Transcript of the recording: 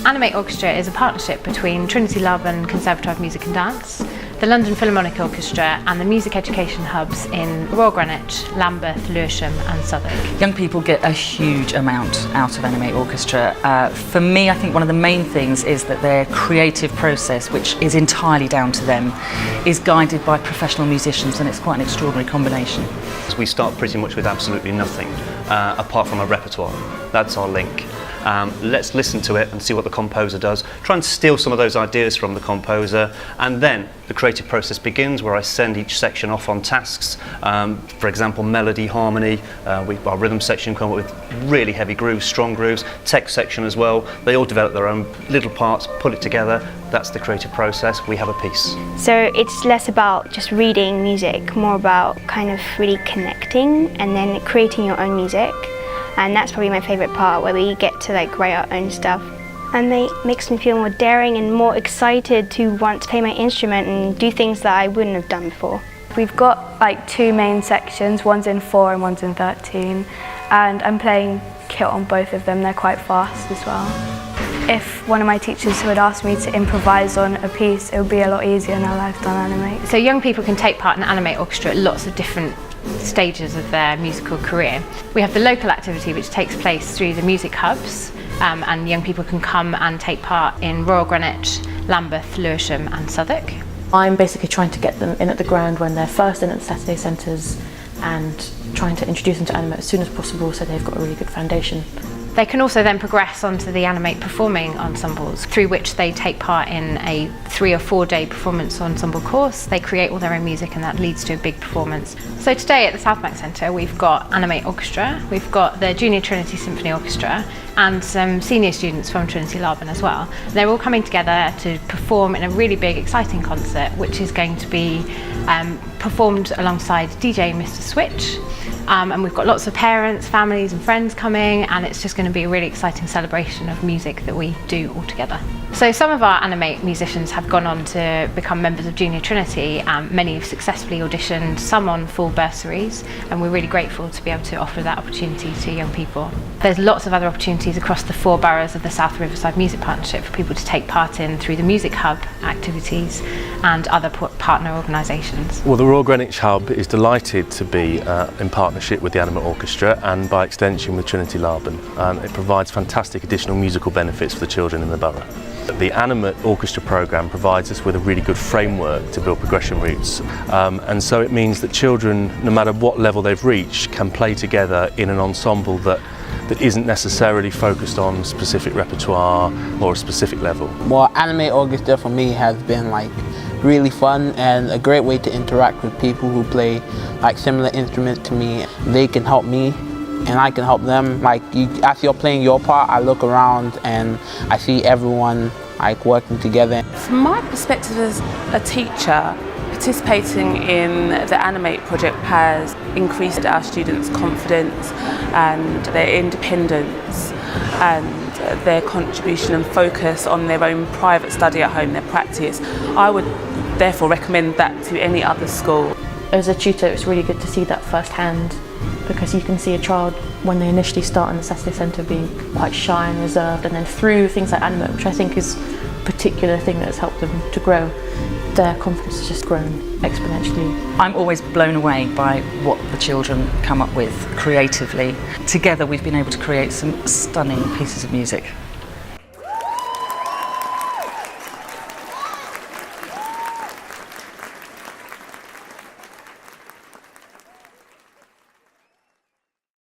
Animate Orchestra is a partnership between Trinity Laban Conservatoire of Music and Dance, the London Philharmonic Orchestra and the music education hubs in Royal Greenwich, Lambeth, Lewisham and Southwark. Young people get a huge amount out of Animate Orchestra. For me, I think one of the main things is that their creative process, which is entirely down to them, is guided by professional musicians, and it's quite an extraordinary combination. We start pretty much with absolutely nothing, apart from a repertoire. That's our link. Let's listen to it and see what the composer does. Try and steal some of those ideas from the composer, and then the creative process begins, where I send each section off on tasks. For example, melody, harmony. Our rhythm section come up with really heavy grooves, strong grooves. Text section as well. They all develop their own little parts, put it together. That's the creative process. We have a piece. So it's less about just reading music, more about kind of really connecting and then creating your own music. And that's probably my favourite part, where we get to write our own stuff. And it makes me feel more daring and more excited to want to play my instrument and do things that I wouldn't have done before. We've got two main sections, one's in 4 and one's in 13, and I'm playing kit on both of them. They're quite fast as well. If one of my teachers would ask me to improvise on a piece, it would be a lot easier now that I've done Animate. So young people can take part in Animate Orchestra at lots of different stages of their musical career. We have the local activity, which takes place through the music hubs, and young people can come and take part in Royal Greenwich, Lambeth, Lewisham and Southwark. I'm basically trying to get them in at the ground when they're first in at the Saturday centres and trying to introduce them to Animate as soon as possible, so they've got a really good foundation. They can also then progress onto the Animate performing ensembles, through which they take part in a 3 or 4 day performance ensemble course. They create all their own music, and that leads to a big performance. So today at the Southbank Centre we've got Animate Orchestra, we've got the Junior Trinity Symphony Orchestra and some senior students from Trinity Laban as well. They're all coming together to perform in a really big exciting concert, which is going to be performed alongside DJ Mr. Switch. And we've got lots of parents, families and friends coming, and it's just going to be a really exciting celebration of music that we do all together. So some of our Animate musicians have gone on to become members of Junior Trinity, and many have successfully auditioned, some on full bursaries, and we're really grateful to be able to offer that opportunity to young people. There's lots of other opportunities across the 4 boroughs of the South Riverside Music Partnership for people to take part in through the Music Hub activities and other partner organisations. Well, the Royal Greenwich Hub is delighted to be in partnership with the Animate Orchestra and by extension with Trinity Laban, and it provides fantastic additional musical benefits for the children in the borough. The Animate Orchestra programme provides us with a really good framework to build progression routes, and so it means that children, no matter what level they've reached, can play together in an ensemble that isn't necessarily focused on specific repertoire or a specific level. Well, Animate Orchestra for me has been really fun and a great way to interact with people who play similar instruments to me. They can help me and I can help them. As you're playing your part, I look around and I see everyone working together. From my perspective as a teacher, participating in the Animate project has increased our students' confidence and their independence and their contribution and focus on their own private study at home, their practice. I would therefore recommend that to any other school. As a tutor, it's really good to see that firsthand, because you can see a child when they initially start in the Saturday Centre being quite shy and reserved, and then through things like Animate, which I think is a particular thing that's helped them to grow, their confidence has just grown exponentially. I'm always blown away by what the children come up with creatively. Together we've been able to create some stunning pieces of music.